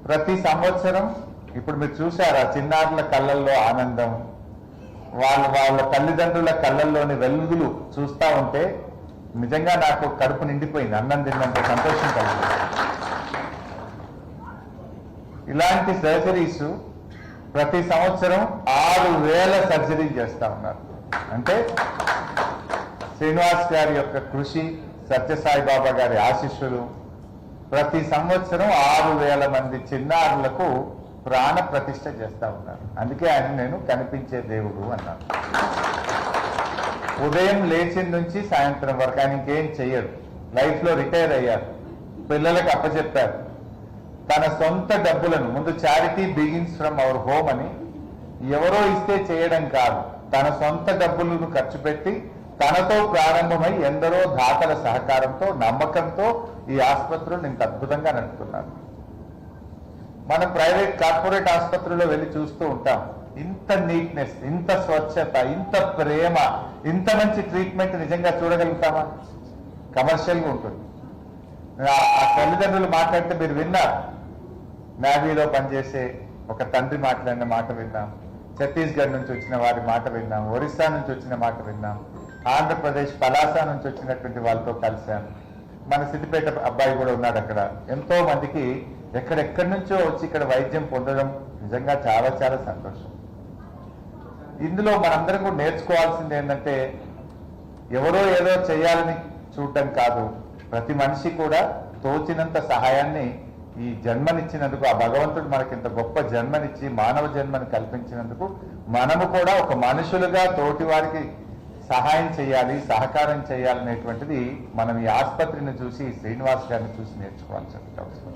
ప్రతి సంవత్సరం ఇప్పుడు మీరు చూసారా చిన్నారుల కళ్ళల్లో ఆనందం, వాళ్ళ తల్లిదండ్రుల కళ్ళల్లోని వెలుగులు చూస్తూ ఉంటే నిజంగా నాకు కడుపు నిండిపోయింది, అన్నం తిన్నంత సంతోషం కలిగింది. ఇలాంటి సర్జరీస్ ప్రతి సంవత్సరం 6,000 సర్జరీలు చేస్తూ ఉన్నారు. అంటే శ్రీనివాస్ గారి యొక్క కృషి, సత్యసాయిబాబా గారి ఆశీస్సులు, ప్రతి సంవత్సరం 6,000 మంది చిన్నారులకు ప్రాణ ప్రతిష్ఠ చేస్తూ ఉన్నారు. అందుకే ఆయన నేను కనిపించే దేవుడు అన్నాను. ఉదయం లేచిన నుంచి సాయంత్రం వరకు ఆయన ఇంకేం చెయ్యడు. లైఫ్లో రిటైర్ అయ్యారు, పిల్లలకు అప్పచెప్పారు. తన సొంత డబ్బులను, ముందు charity begins from our home అని, ఎవరో ఇస్తే చేయడం కాదు, తన సొంత డబ్బులను ఖర్చు పెట్టి తనతో ప్రారంభమై ఎందరో దాతల సహకారంతో, నమ్మకంతో ఈ ఆసుపత్రులు ఇంత అద్భుతంగా నడుపుతున్నారు. మనం ప్రైవేట్ కార్పొరేట్ ఆసుపత్రుల్లో వెళ్ళి చూస్తూ ఉంటాం. ఇంత నీట్నెస్, ఇంత స్వచ్ఛత, ఇంత ప్రేమ, ఇంత మంచి ట్రీట్మెంట్ నిజంగా చూడగలుగుతామా? కమర్షియల్గా ఉంటుంది. ఆ తల్లిదండ్రులు మాట్లాడితే మీరు విన్నారు. నేవీలో పనిచేసే ఒక తండ్రి మాట్లాడిన మాట విన్నాం, ఛత్తీస్గఢ్ నుంచి వచ్చిన వారి మాట విన్నాం, ఒరిస్సా నుంచి వచ్చిన మాట విన్నాం, ఆంధ్రప్రదేశ్ పలాస నుంచి వచ్చినటువంటి వాళ్ళతో కలిశాను. మన సిద్దిపేట అబ్బాయి కూడా ఉన్నాడు అక్కడ. ఎంతో మందికి ఎక్కడెక్కడి నుంచో వచ్చి ఇక్కడ వైద్యం పొందడం నిజంగా చాలా చాలా సంతోషం. ఇందులో మనందరం కూడా నేర్చుకోవాల్సింది ఏంటంటే, ఎవరో ఏదో చేయాలని చూడటం కాదు, ప్రతి మనిషి కూడా తోచినంత సహాయాన్ని ఈ జన్మనిచ్చినందుకు, ఆ భగవంతుడు మనకి ఇంత గొప్ప జన్మనిచ్చి మానవ జన్మని కల్పించినందుకు మనము కూడా ఒక మనుషులుగా తోటి వారికి సహాయం చేయాలి, సహకారం చేయాలనేటువంటిది మనం ఈ ఆసుపత్రిని చూసి, శ్రీనివాస్ గారిని చూసి నేర్చుకోవాల్సిన అవసరం.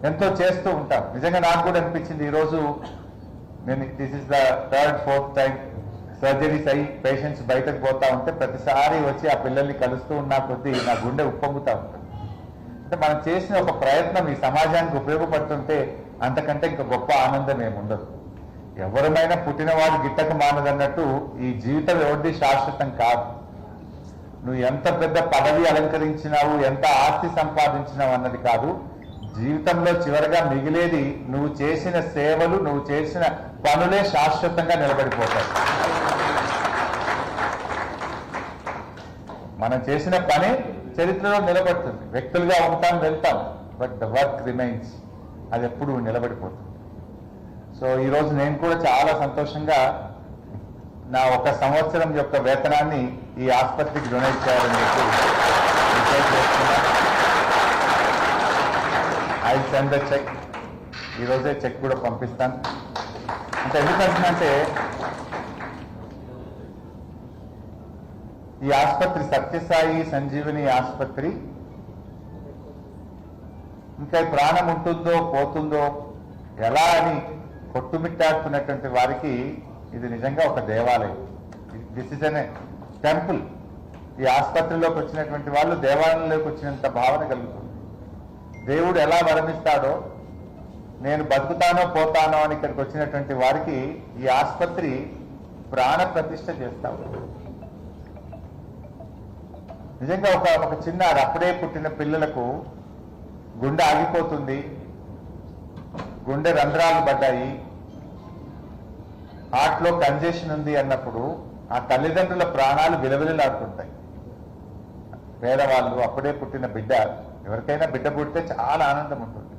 ఎంతో చేస్తూ ఉంటాం. నిజంగా నాకు కూడా అనిపించింది, ఈరోజు నేను this is the 3rd, 4th time surgeries అయ్యి పేషెంట్స్ బయటకు పోతా ఉంటే ప్రతిసారి వచ్చి ఆ పిల్లల్ని కలుస్తూ ఉన్న కొద్దీ నా గుండె ఉప్పొంగుతూ ఉంటుంది. అంటే మనం చేసిన ఒక ప్రయత్నం ఈ సమాజానికి ఉపయోగపడుతుంటే అంతకంటే ఇంకా గొప్ప ఆనందం ఏముండదు. ఎవరమైనా పుట్టినవాడు గిట్టక మానదన్నట్టు ఈ జీవితం ఎవరిది శాశ్వతం కాదు. నువ్వు ఎంత పెద్ద పదవి అలంకరించినావు, ఎంత ఆస్తి సంపాదించినావు అన్నది కాదు. జీవితంలో చివరిగా మిగిలేది నువ్వు చేసిన సేవలు, నువ్వు చేసిన పనులే శాశ్వతంగా నిలబడిపోతాయి. మనం చేసిన పని చరిత్రలో నిలబడుతుంది. వ్యక్తులుగా ఉంటాం, వెళ్తాం, బట్ ద వర్క్ రిమైన్స్. అది ఎప్పుడు నిలబడిపోతుంది. సో ఈరోజు నేను కూడా చాలా సంతోషంగా నా 1 సంవత్సరం యొక్క వేతనాన్ని ఈ ఆసుపత్రికి డొనేట్ చేయాలని చెప్పి డిసైడ్ చేస్తున్నా. I send the cheque. ఈరోజే చెక్ కూడా పంపిస్తాను. అంటే ఎందుకంటే ఈ ఆసుపత్రి సత్యసాయి సంజీవని ఆసుపత్రి ఇంకా ప్రాణం ఉంటుందో పోతుందో ఎలా అని కొట్టుమిట్టాడుతున్నటువంటి వారికి ఇది నిజంగా ఒక దేవాలయం. This is an temple. ఈ ఆసుపత్రిలోకి వచ్చినటువంటి వాళ్ళు దేవాలయంలోకి వచ్చినంత భావన కలుగుతుంది. దేవుడు ఎలా వరమిస్తాడో, నేను బతుకుతానో పోతానో అని ఇక్కడికి వచ్చినటువంటి వారికి ఈ ఆసుపత్రి ప్రాణ ప్రతిష్ఠ చేస్తాడు. నిజంగా ఒక చిన్న అప్పుడే పుట్టిన పిల్లలకు గుండె ఆగిపోతుంది, గుండె రంధ్రాలు పడ్డాయి, హార్ట్లో కంజెషన్ ఉంది అన్నప్పుడు ఆ తల్లిదండ్రుల ప్రాణాలు విలవిలలాడుతుంటాయి. పేదవాళ్ళు, అప్పుడే పుట్టిన బిడ్డ, ఎవరికైనా బిడ్డ పుట్టితే చాలా ఆనందం ఉంటుంది.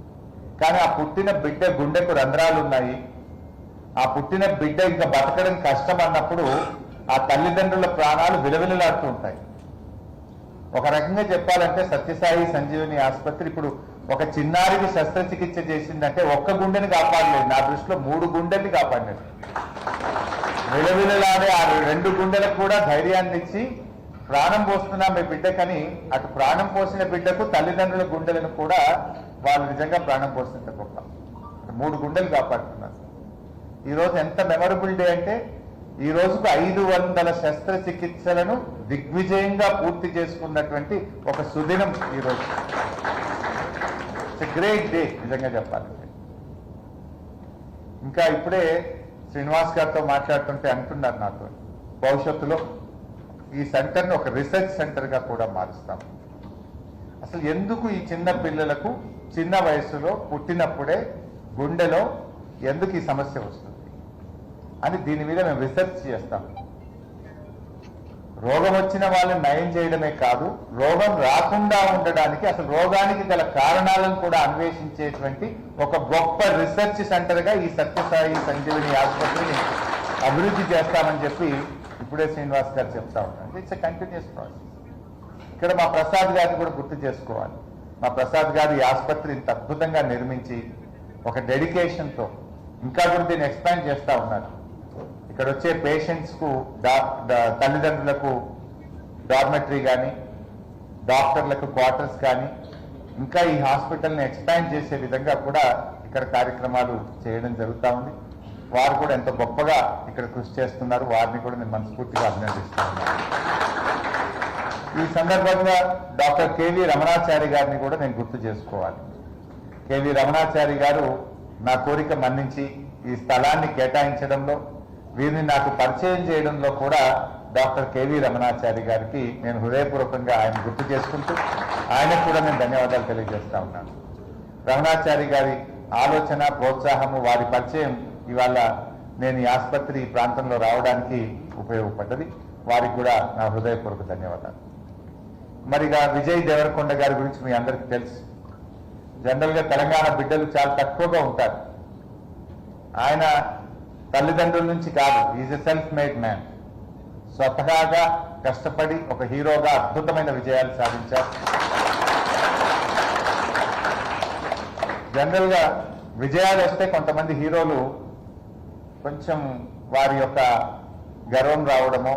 కానీ ఆ పుట్టిన బిడ్డ గుండెకు రంధ్రాలు ఉన్నాయి, ఆ పుట్టిన బిడ్డ ఇంకా బతకడం కష్టం అన్నప్పుడు ఆ తల్లిదండ్రుల ప్రాణాలు విలవిలలాడుతూ ఉంటాయి. ఒక రకంగా చెప్పాలంటే సత్యసాయి సంజీవని ఆసుపత్రి ఇప్పుడు ఒక చిన్నారికి శస్త్రచికిత్స చేసిందంటే ఒక్క గుండెని కాపాడలేదు, నా దృష్టిలో 3 గుండెల్ని కాపాడినట్టు. విలవిలలాడే ఆ 2 గుండెలకు కూడా ధైర్యాన్ని ఇచ్చి ప్రాణం పోస్తున్నా మీ బిడ్డకని, అటు ప్రాణం పోసిన బిడ్డకు తల్లిదండ్రుల గుండెలను కూడా వాళ్ళు నిజంగా ప్రాణం పోస్తుంటే గొప్ప. 3 గుండెలు కాపాడుతున్నారు. ఈరోజు ఎంత మెమరబుల్ డే అంటే, ఈ రోజుకు 500 శస్త్రచికిత్సలను దిగ్విజయంగా పూర్తి చేసుకున్నటువంటి ఒక సుదినం ఈరోజు. ఇట్స్ గ్రేట్ డే నిజంగా చెప్పాలంటే. ఇంకా ఇప్పుడే శ్రీనివాస్ గారితో మాట్లాడుతుంటే అంటున్నారు నాతో, భవిష్యత్తులో ఈ సెంటర్ని ఒక రీసెర్చ్ సెంటర్గా కూడా మారుస్తాం. అసలు ఎందుకు ఈ చిన్న పిల్లలకు చిన్న వయసులో పుట్టినప్పుడే గుండెలో ఎందుకు ఈ సమస్య వస్తుంది అని దీని మీద మేము రీసెర్చ్ చేస్తాం. రోగం వచ్చిన వాళ్ళని నయం చేయడమే కాదు, రోగం రాకుండా ఉండడానికి అసలు రోగానికి గల కారణాలను కూడా అన్వేషించేటువంటి ఒక గొప్ప రీసెర్చ్ సెంటర్గా ఈ సత్యసాయి సంజీవిని ఆసుపత్రిని అభివృద్ధి చేస్తామని చెప్పి ఇప్పుడే శ్రీనివాస్ గారు చెప్తా ఉన్నారు. It's a continuous process. ఇక్కడ మా ప్రసాద్ గారిని కూడా గుర్తు చేసుకోవాలి. మా ప్రసాద్ గారు ఈ ఆసుపత్రి ఇంత అద్భుతంగా నిర్మించి ఒక డెడికేషన్తో ఇంకా కూడా దీన్ని ఎక్స్పాండ్ చేస్తూ ఉన్నారు. ఇక్కడ వచ్చే పేషెంట్స్కు తల్లిదండ్రులకు డార్మెటరీ కానీ, డాక్టర్లకు క్వార్టర్స్ కానీ, ఇంకా ఈ హాస్పిటల్ని ఎక్స్పాండ్ చేసే విధంగా కూడా ఇక్కడ కార్యక్రమాలు చేయడం జరుగుతూ ఉంది. వారు కూడా ఎంతో గొప్పగా ఇక్కడ కృషి చేస్తున్నారు. వారిని కూడా నేను మనస్ఫూర్తిగా అభినందిస్తున్నాను. ఈ సందర్భంగా డాక్టర్ కేవీ రమణాచారి గారిని కూడా నేను గుర్తు చేసుకోవాలి. కేవీ రమణాచారి గారు నా కోరిక మన్నించి ఈ స్థలాన్ని కేటాయించడంలో, వీరిని నాకు పరిచయం చేయడంలో కూడా డాక్టర్ కేవీ రమణాచారి గారికి నేను హృదయపూర్వకంగా ఆయన గుర్తు చేసుకుంటూ ఆయనకు కూడా నేను ధన్యవాదాలు తెలియజేస్తా ఉన్నాను. రమణాచారి గారి ఆలోచన, ప్రోత్సాహము, వారి పరిచయం ఇవాళ నేను ఈ ఆసుపత్రి ఈ ప్రాంతంలో రావడానికి ఉపయోగపడ్డది. వారికి కూడా నా హృదయపూర్వక ధన్యవాదాలు. మరిగా విజయ్ దేవరకొండ గారి గురించి మీ అందరికీ తెలుసు. జనరల్గా తెలంగాణ బిడ్డలు చాలా తక్కువగా ఉంటారు. ఆయన తల్లిదండ్రుల నుంచి కాదు, is a self made man. స్వతహాగా కష్టపడి ఒక హీరోగా అద్భుతమైన విజయాలు సాధించారు. జనరల్గా విజయాలు వస్తే కొంతమంది హీరోలు కొంచెం వారి యొక్క గర్వం రావడమో,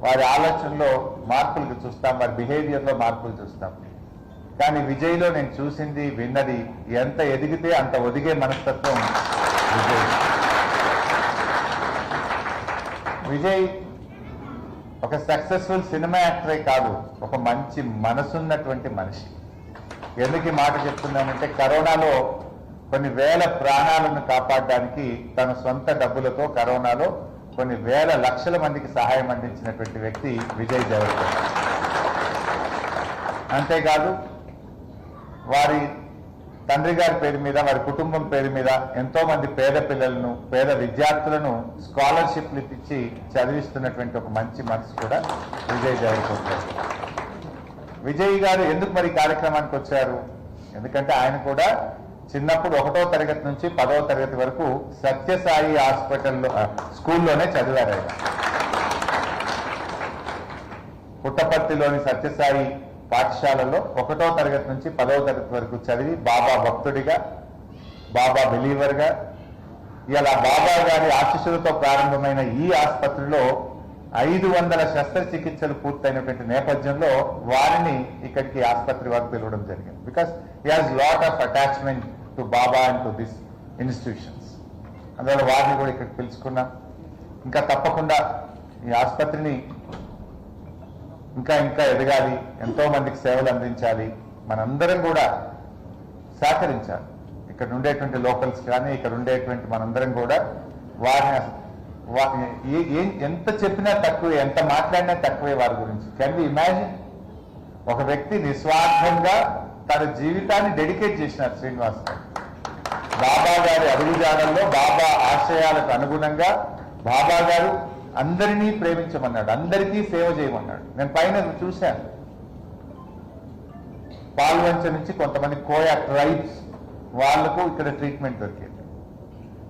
వారి ఆలోచనలో మార్పులు చూస్తాం, వారి బిహేవియర్లో మార్పులు చూస్తాం. కానీ విజయ్లో నేను చూసింది, విన్నది, ఎంత ఎదిగితే అంత ఒదిగే మనస్తత్వం విజయ్. విజయ్ ఒక సక్సెస్ఫుల్ సినిమా యాక్టరే కాదు, ఒక మంచి మనసున్నటువంటి మనిషి. ఎందుకు ఈ మాట చెప్తున్నానంటే, కరోనాలో కొన్ని వేల ప్రాణాలను కాపాడడానికి తన సొంత డబ్బులతో కరోనాలో కొన్ని వేల లక్షల మందికి సహాయం అందించినటువంటి వ్యక్తి విజయ్ దేవరకొండ. అంతేకాదు, వారి తండ్రి గారి పేరు మీద, వారి కుటుంబం పేరు మీద ఎంతో మంది పేద పిల్లలను, పేద విద్యార్థులను స్కాలర్షిప్లు ఇచ్చి చదివిస్తున్నటువంటి ఒక మంచి మనసు కూడా విజయ్ దేవరకొండ. విజయ్ గారు ఎందుకు మరి కార్యక్రమానికి వచ్చారు? ఎందుకంటే ఆయన కూడా చిన్నప్పుడు 1వ తరగతి నుంచి 10వ తరగతి వరకు సత్యసాయి హాస్పిటల్లో స్కూల్లోనే చదివారు. ఆయన పుట్టపర్తిలోని సత్యసాయి పాఠశాలలో 1వ తరగతి నుంచి 10వ తరగతి వరకు చదివి బాబా భక్తుడిగా, బాబా బిలీవర్గా, ఇలా బాబా గారి ఆశీస్సులతో ప్రారంభమైన ఈ ఆసుపత్రిలో 500 శస్త్రచికిత్సలు పూర్తయినటువంటి నేపథ్యంలో వారిని ఇక్కడికి ఆసుపత్రి వారికి పిలవడం జరిగింది. Because he has lot of attachment to Baba and to this institutions. అందువల్ల వారిని కూడా ఇక్కడికి పిలుచుకున్నాం. ఇంకా తప్పకుండా ఈ ఆసుపత్రిని ఇంకా ఇంకా ఎదగాలి, ఎంతో మందికి సేవలు అందించాలి, మనందరం కూడా సహకరించాలి. ఇక్కడ ఉండేటువంటి లోకల్స్ కానీ, ఇక్కడ ఉండేటువంటి మనందరం కూడా వారిని ఎంత చెప్పినా తక్కువే, ఎంత మాట్లాడినా తక్కువే వారి గురించి. Can we imagine? ఒక వ్యక్తి నిస్వార్థంగా తన జీవితాన్ని డెడికేట్ చేసినారు శ్రీనివాస్ గారు. బాబా గారి అడుగుజాడల్లో, బాబా ఆశయాలకు అనుగుణంగా బాబా గారు అందరినీ ప్రేమించమన్నాడు, అందరికీ సేవ చేయమన్నాడు. నేను పైన చూశాను, పాల్వంచ నుంచి కొంతమంది కోయా ట్రైబ్స్ వాళ్లకు ఇక్కడ ట్రీట్మెంట్ దొరికింది.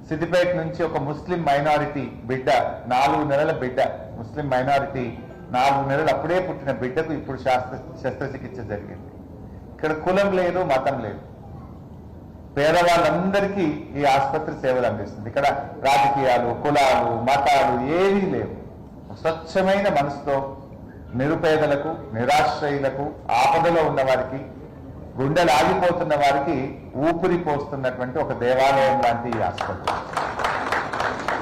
సిద్దిపేట నుంచి ఒక ముస్లిం మైనారిటీ బిడ్డ, 4 నెలల బిడ్డ, ముస్లిం మైనారిటీ 4 నెలలు అప్పుడే పుట్టిన బిడ్డకు ఇప్పుడు శస్త్రచికిత్స జరిగింది. ఇక్కడ కులం లేదు, మతం లేదు, పేదవాళ్ళందరికీ ఈ ఆసుపత్రి సేవలు అందిస్తుంది. ఇక్కడ రాజకీయాలు, కులాలు, మతాలు ఏవీ లేవు. స్వచ్ఛమైన మనసుతో నిరుపేదలకు, నిరాశ్రయులకు, ఆపదలో ఉన్న వారికి, గుండెలు ఆగిపోతున్న వారికి ఊపిరి పోస్తున్నటువంటి ఒక దేవాలయం లాంటి ఈ ఆసుపత్రి.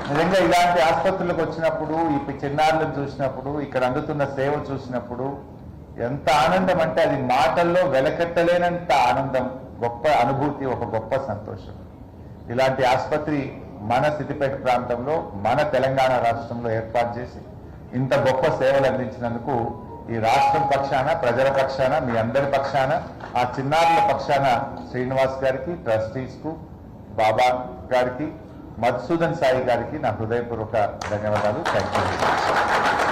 నిజంగా ఇలాంటి ఆసుపత్రులకు వచ్చినప్పుడు, ఈ చిన్నారులను చూసినప్పుడు, ఇక్కడ అందుతున్న సేవ చూసినప్పుడు ఎంత ఆనందం అంటే అది మాటల్లో వెలకట్టలేనంత ఆనందం, గొప్ప అనుభూతి, ఒక గొప్ప సంతోషం. ఇలాంటి ఆసుపత్రి మన సిద్దిపేట ప్రాంతంలో, మన తెలంగాణ రాష్ట్రంలో ఏర్పాటు చేసి ఇంత గొప్ప సేవలు అందించినందుకు ఈ రాష్ట్రం పక్షాన, ప్రజల పక్షాన, మీ అందరి పక్షాన, ఆ చిన్నారుల పక్షాన శ్రీనివాస్ గారికి, ట్రస్టీస్ కు, బాబా గారికి, మధుసూదన్ సాయి గారికి నా హృదయపూర్వక ధన్యవాదాలు. Thank you.